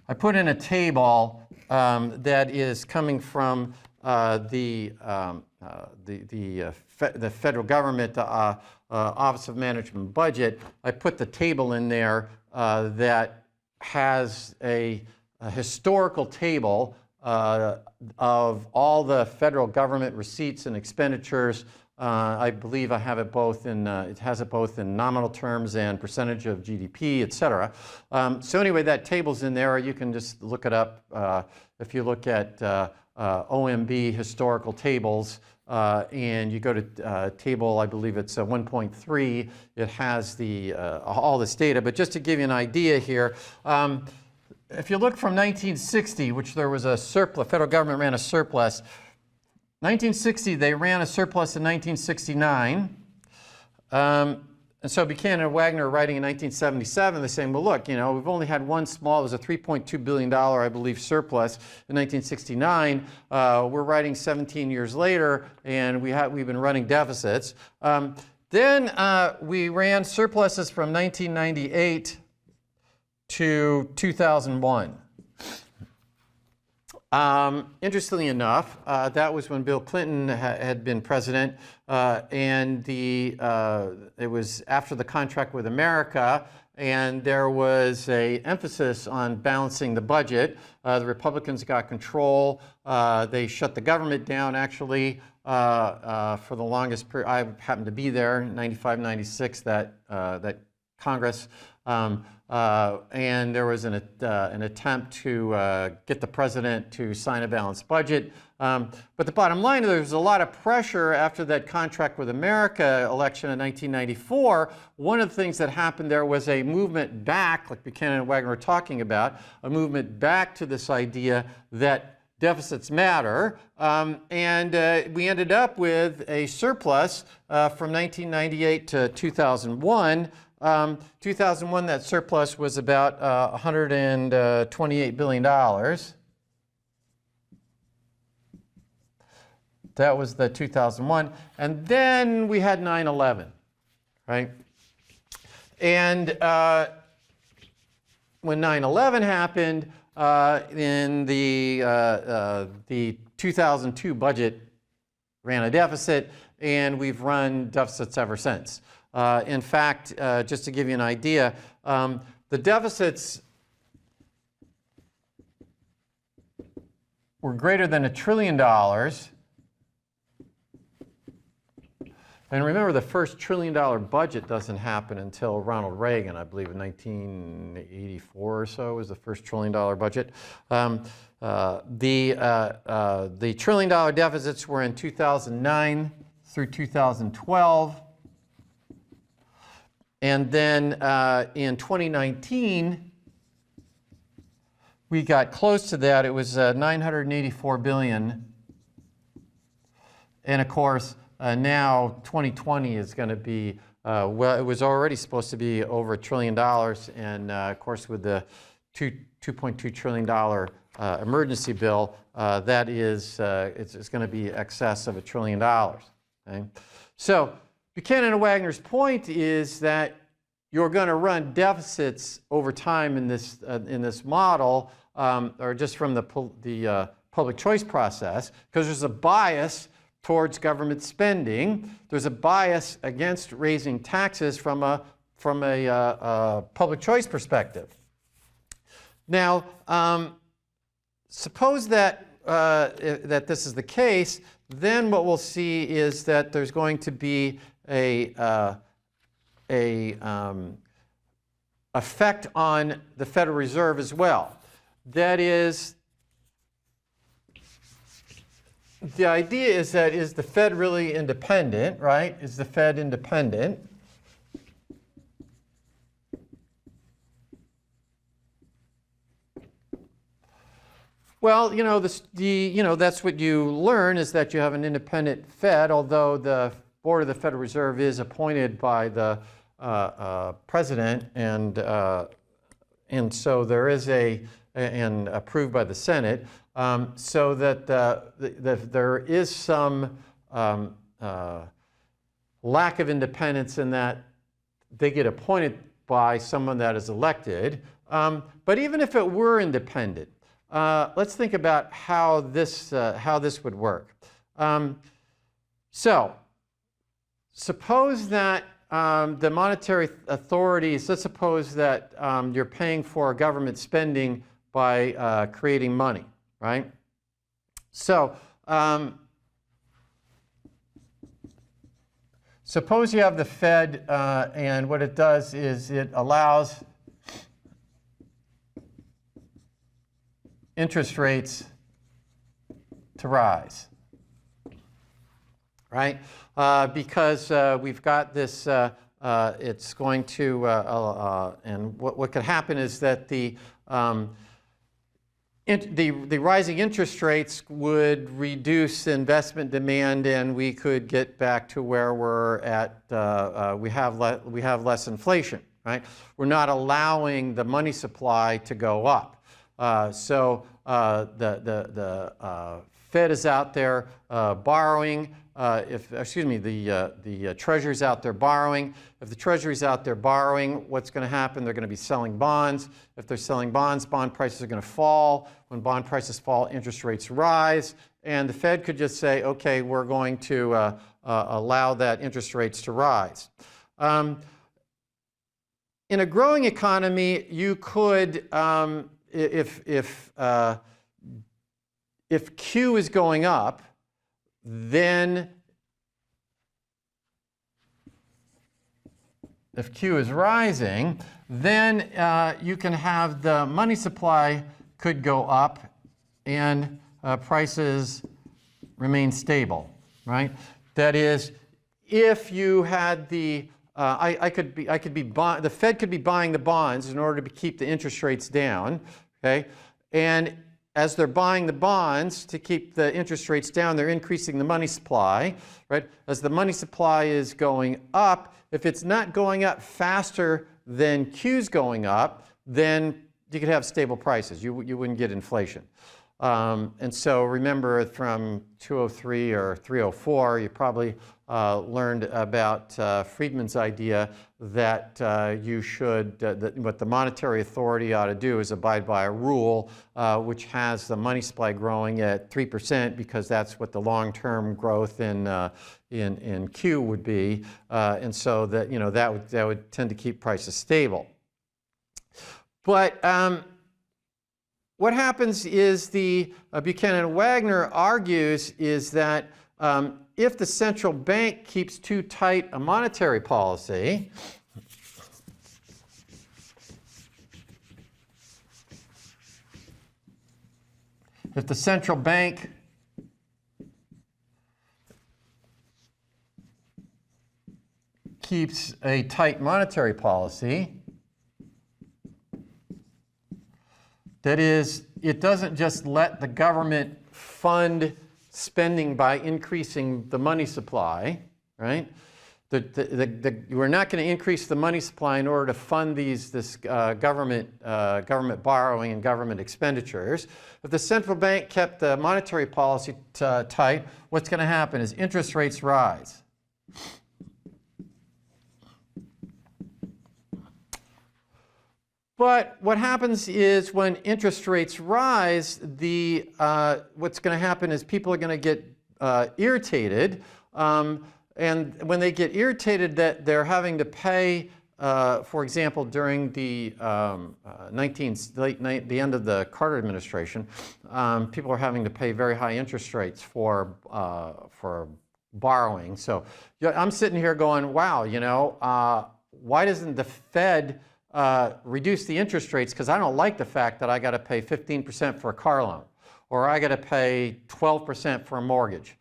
I put in a table that is coming from the federal government Office of Management and Budget. I put the table in there that has a historical table of all the federal government receipts and expenditures. I believe I have it both in, it has it both in nominal terms and percentage of GDP, et cetera. So anyway, that table's in there. You can just look it up. If you look at OMB historical tables and you go to table, I believe it's 1.3, it has all this data. But just to give you an idea here, if you look from 1960, which there was a surplus, federal government ran a surplus. 1960, they ran a surplus in 1969. And so Buchanan and Wagner are writing in 1977, they're saying, well, look, we've only had one small, it was a $3.2 billion, I believe, surplus in 1969. We're writing 17 years later, and we've been running deficits. Then we ran surpluses from 1998 to 2001. Interestingly enough, that was when Bill Clinton had been president, and it was after the contract with America, and there was an emphasis on balancing the budget. The Republicans got control. They shut the government down, actually, for the longest period. I happened to be there, 95, 96, that Congress. And there was an attempt to get the president to sign a balanced budget. But the bottom line, there was a lot of pressure after that contract with America election in 1994. One of the things that happened there was a movement back, like Buchanan and Wagner were talking about, a movement back to this idea that deficits matter. And we ended up with a surplus from 1998 to 2001. 2001, that surplus was about $128 billion. That was the 2001. And then we had 9/11, right? And when 9/11 happened, in the 2002 budget ran a deficit, and we've run deficits ever since. In fact, just to give you an idea, the deficits were greater than $1 trillion. And remember, the first $1 trillion budget doesn't happen until Ronald Reagan, I believe in 1984 or so was the first $1 trillion budget. The $1 trillion deficits were in 2009 through 2012. And then in 2019, we got close to that. It was $984 billion. And of course, now 2020 is going to be, well, it was already supposed to be over $1 trillion. And of course, with the $2.2 trillion emergency bill, that is, it's going to be excess of $1 trillion. Okay? So Buchanan and Wagner's point is that you're going to run deficits over time in this model, or just from the public choice process, because there's a bias towards government spending. There's a bias against raising taxes from a public choice perspective. Now, suppose that that this is the case, then what we'll see is that there's going to be a effect on the Federal Reserve as well. That is, the idea is that, is the Fed really independent, right? Is the Fed independent? Well, you know, that's what you learn, is that you have an independent Fed, although the board of the Federal Reserve is appointed by the president, and so there is and approved by the Senate, so that there is some lack of independence in that they get appointed by someone that is elected. But even if it were independent, let's think about how this would work. So suppose that the monetary authorities, let's suppose that you're paying for government spending by creating money, right? So suppose you have the Fed, and what it does is it allows interest rates to rise, right? Because we've got this, it's going to, and what could happen is that the rising interest rates would reduce investment demand, and we could get back to where we're at, we have less inflation, right? We're not allowing the money supply to go up. So the Fed is out there borrowing, the Treasury's out there borrowing. If the Treasury's out there borrowing, what's going to happen? They're going to be selling bonds. If they're selling bonds, bond prices are going to fall. When bond prices fall, interest rates rise. And the Fed could just say, okay, we're going to allow that interest rates to rise. In a growing economy, you could, if Q is going up, then if Q is rising, then you can have the money supply could go up and prices remain stable, right? That is, if you had the the Fed could be buying the bonds in order to keep the interest rates down, okay? And as they're buying the bonds to keep the interest rates down, they're increasing the money supply, right? As the money supply is going up, if it's not going up faster than Q's going up, then you could have stable prices. You wouldn't get inflation. And so remember from 203 or 304, you probably learned about Friedman's idea that you should, that what the monetary authority ought to do is abide by a rule which has the money supply growing at 3% because that's what the long-term growth in Q would be. And so that, that would tend to keep prices stable. But what happens is Buchanan-Wagner argues is that if the central bank keeps too tight a monetary policy, if the central bank keeps a tight monetary policy, that is, it doesn't just let the government fund spending by increasing the money supply, right? We're not going to increase the money supply in order to fund this government borrowing and government expenditures. If the central bank kept the monetary policy tight, what's going to happen is interest rates rise. But what happens is when interest rates rise, what's going to happen is people are going to get irritated. And when they get irritated that they're having to pay, for example, during the the end of the Carter administration, people are having to pay very high interest rates for borrowing. So I'm sitting here going, wow, why doesn't the Fed reduce the interest rates, because I don't like the fact that I got to pay 15% for a car loan, or I got to pay 12% for a mortgage.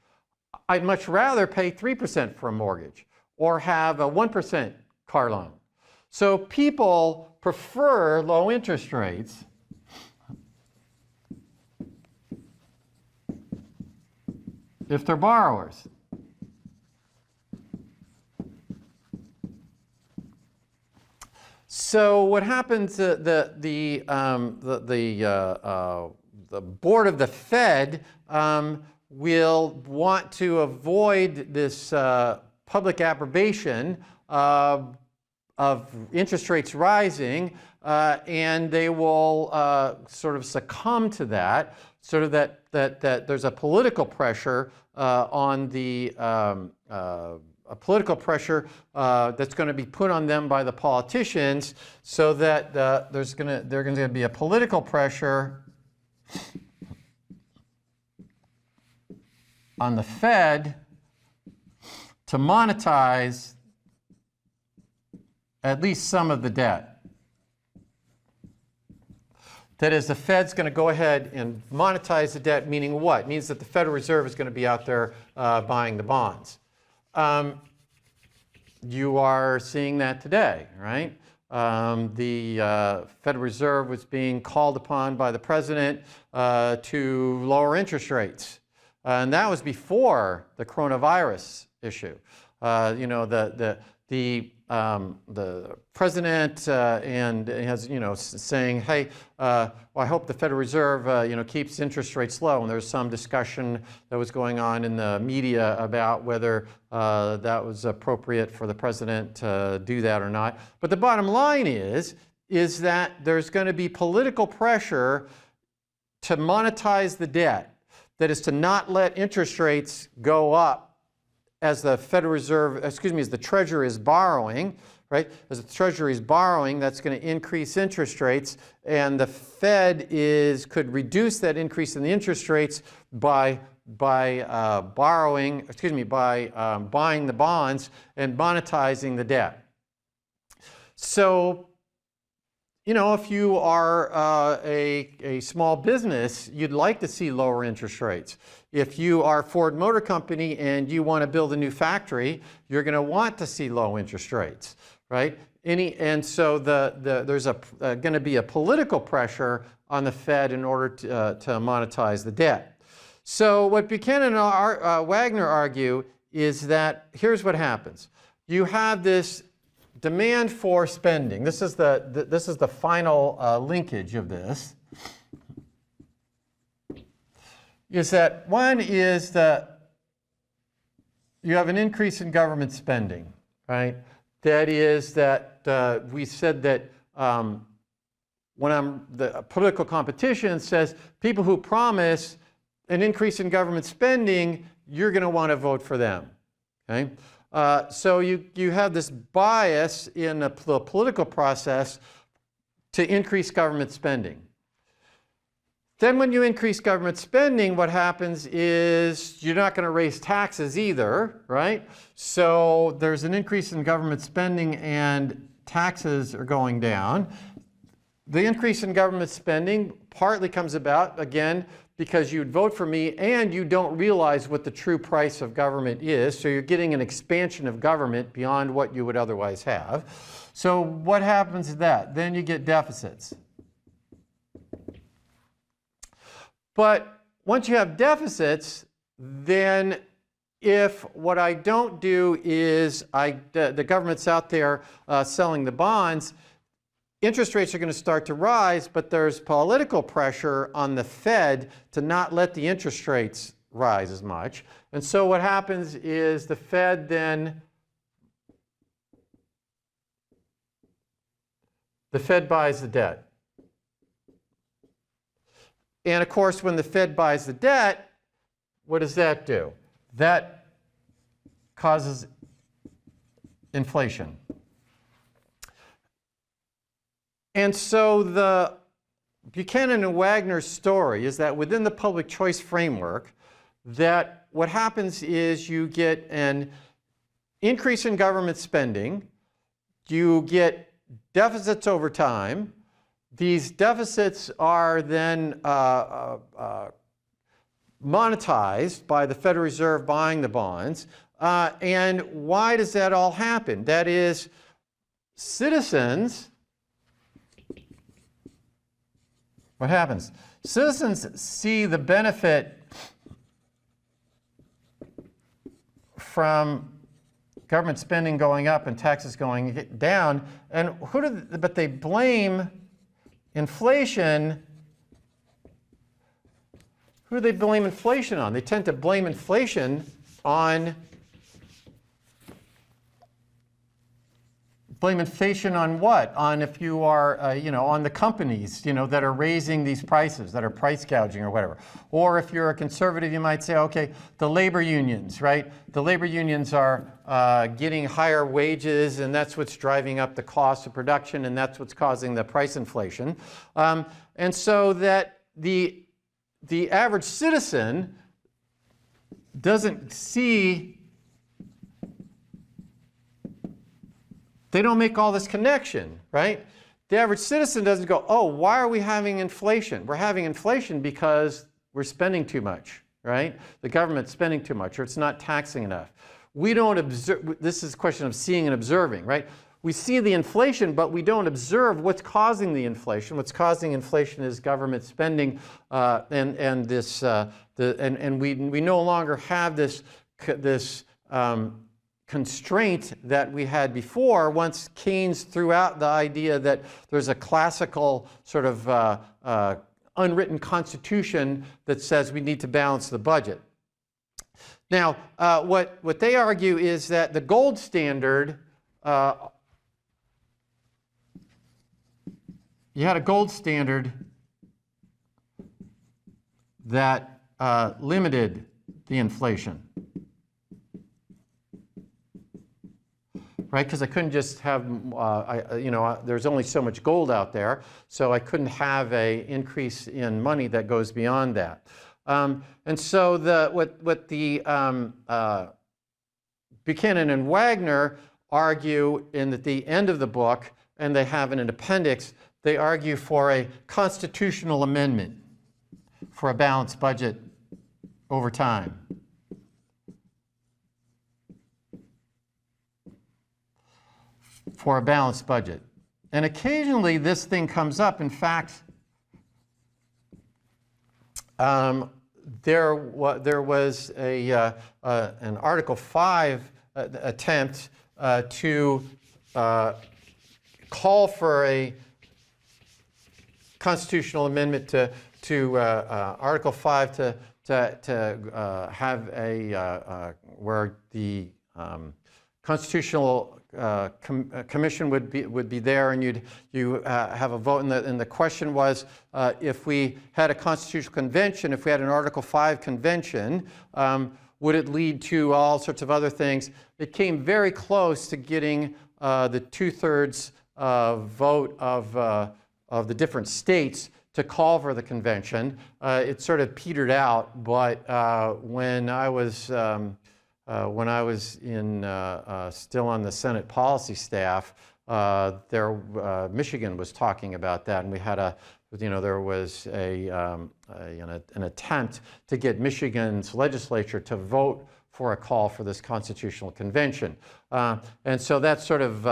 I'd much rather pay 3% for a mortgage, or have a 1% car loan. So people prefer low interest rates if they're borrowers. So what happens? The board of the Fed will want to avoid this public approbation of interest rates rising, and they will sort of succumb to that, sort of that there's a political pressure on the a political pressure that's going to be put on them by the politicians, so that there's going to be a political pressure on the Fed to monetize at least some of the debt. That is, the Fed's going to go ahead and monetize the debt, meaning what? It means that the Federal Reserve is going to be out there buying the bonds. You are seeing that today, right? The Federal Reserve was being called upon by the president to lower interest rates. And that was before the coronavirus issue. The the president and has, saying, hey, well, I hope the Federal Reserve, keeps interest rates low. And there's some discussion that was going on in the media about whether that was appropriate for the president to do that or not. But the bottom line is that there's going to be political pressure to monetize the debt. That is to not let interest rates go up as the Federal Reserve, as the Treasury is borrowing, right? As the Treasury is borrowing, that's going to increase interest rates, and the Fed could reduce that increase in the interest rates by buying the bonds and monetizing the debt. So, if you are a small business, you'd like to see lower interest rates. If you are Ford Motor Company and you want to build a new factory, you're going to want to see low interest rates, right? And so there's going to be a political pressure on the Fed in order to monetize the debt. So what Buchanan and Wagner argue is that here's what happens. You have this demand for spending. This is the final linkage of this. Is that one is that you have an increase in government spending, right? That is that we said that when the political competition says people who promise an increase in government spending, you're going to want to vote for them, okay? So you have this bias in the political process to increase government spending. Then when you increase government spending, what happens is you're not going to raise taxes either, right? So there's an increase in government spending and taxes are going down. The increase in government spending partly comes about, again, because you'd vote for me and you don't realize what the true price of government is. So you're getting an expansion of government beyond what you would otherwise have. So what happens to that? Then you get deficits. But once you have deficits, then if what I don't do is the government's out there selling the bonds, interest rates are going to start to rise, but there's political pressure on the Fed to not let the interest rates rise as much. And so what happens is the Fed buys the debt. And of course, when the Fed buys the debt, what does that do? That causes inflation. And so the Buchanan and Wagner story is that within the public choice framework, that what happens is you get an increase in government spending, you get deficits over time. These deficits are then monetized by the Federal Reserve buying the bonds. And why does that all happen? That is, citizens, what happens? Citizens see the benefit from government spending going up and taxes going down, and but they blame inflation. Who do they blame inflation on? They tend to blame inflation on what? On if you are, on the companies, that are raising these prices, that are price gouging or whatever. Or if you're a conservative, you might say, okay, the labor unions, right? The labor unions are getting higher wages, and that's what's driving up the cost of production, and that's what's causing the price inflation. And so that the average citizen doesn't see. They don't make all this connection, right? The average citizen doesn't go, oh, why are we having inflation? We're having inflation because we're spending too much, right? The government's spending too much, or it's not taxing enough. We don't observe. This is a question of seeing and observing, right? We see the inflation, but we don't observe what's causing the inflation. What's causing inflation is government spending, and we no longer have this constraint that we had before once Keynes threw out the idea that there's a classical sort of unwritten constitution that says we need to balance the budget. Now, what they argue is that the gold standard, you had a gold standard that limited the inflation. Right, because I couldn't just have, there's only so much gold out there, so I couldn't have an increase in money that goes beyond that. And so what the Buchanan and Wagner argue in the end of the book, and they have in an appendix, they argue for a constitutional amendment for a balanced budget over time. For a balanced budget. And occasionally this thing comes up. In fact, there was an Article 5 attempt to call for a constitutional amendment to Article 5 to have a where the constitutional commission would be there, and you have a vote, and the question was if we had a constitutional convention, if we had an Article 5 convention, would it lead to all sorts of other things? It came very close to getting the 2/3 vote of the different states to call for the convention. It sort of petered out, but when I was still on the Senate policy staff, Michigan was talking about that, and we had there was an attempt to get Michigan's legislature to vote for a call for this constitutional convention, and so that's sort of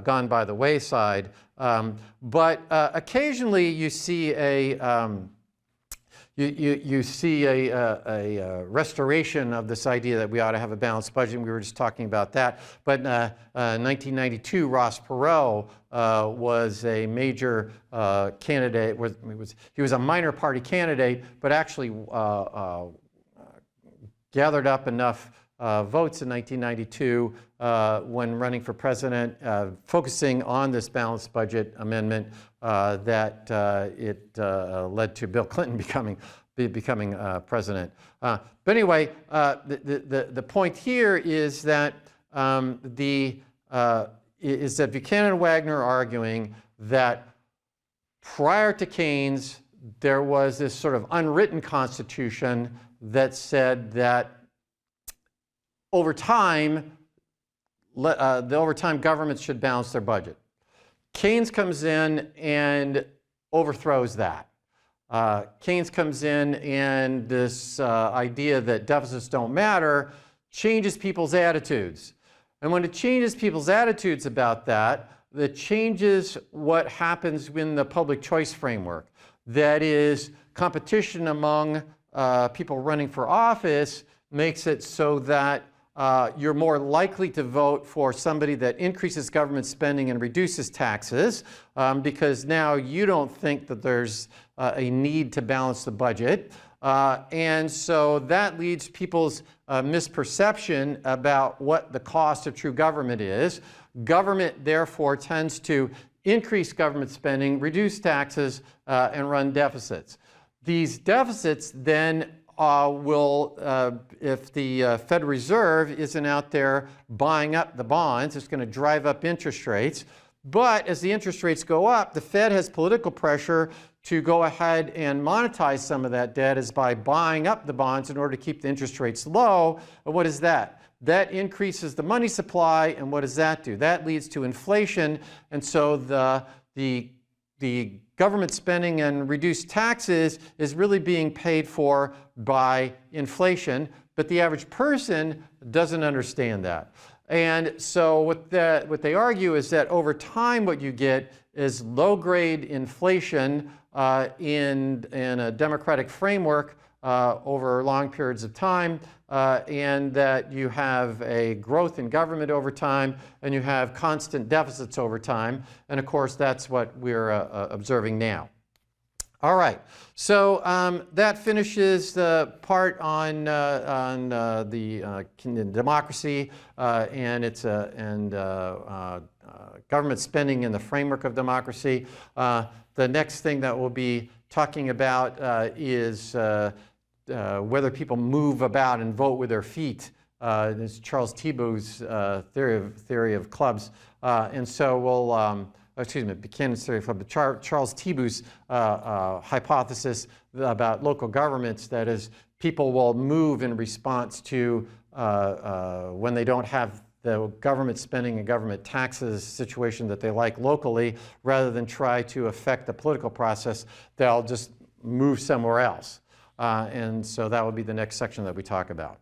gone by the wayside. But occasionally you see you see a restoration of this idea that we ought to have a balanced budget. We were just talking about that. But in 1992, Ross Perot was a major candidate. He was a minor party candidate, but actually gathered up enough votes in 1992 when running for president, focusing on this balanced budget amendment that it led to Bill Clinton becoming president. But anyway, the point here is that Buchanan and Wagner are arguing that prior to Keynes, there was this sort of unwritten constitution that said that over time, governments should balance their budget. Keynes comes in and overthrows that. Keynes comes in, and this idea that deficits don't matter changes people's attitudes. And when it changes people's attitudes about that, it changes what happens in the public choice framework. That is, competition among people running for office makes it so that you're more likely to vote for somebody that increases government spending and reduces taxes because now you don't think that there's a need to balance the budget. And so that leads people's misperception about what the cost of true government is. Government, therefore, tends to increase government spending, reduce taxes, and run deficits. These deficits then if the Federal Reserve isn't out there buying up the bonds, it's going to drive up interest rates. But as the interest rates go up, the Fed has political pressure to go ahead and monetize some of that debt is by buying up the bonds in order to keep the interest rates low. And what is that? That increases the money supply, and what does that do? That leads to inflation, and so the government spending and reduced taxes is really being paid for by inflation, but the average person doesn't understand that. And so what they argue is that over time what you get is low-grade inflation in a democratic framework over long periods of time, and that you have a growth in government over time, and you have constant deficits over time. And of course, that's what we're observing now. All right, so that finishes the part on the democracy and its government spending in the framework of democracy. The next thing that we'll be talking about is whether people move about and vote with their feet. This is Charles Thibault's theory of clubs, and so we'll. Buchanan's theory of clubs, but Charles Thibault's hypothesis about local governments, that is, people will move in response to when they don't have the government spending and government taxes situation that they like locally, rather than try to affect the political process, they'll just move somewhere else. And so that will be the next section that we talk about.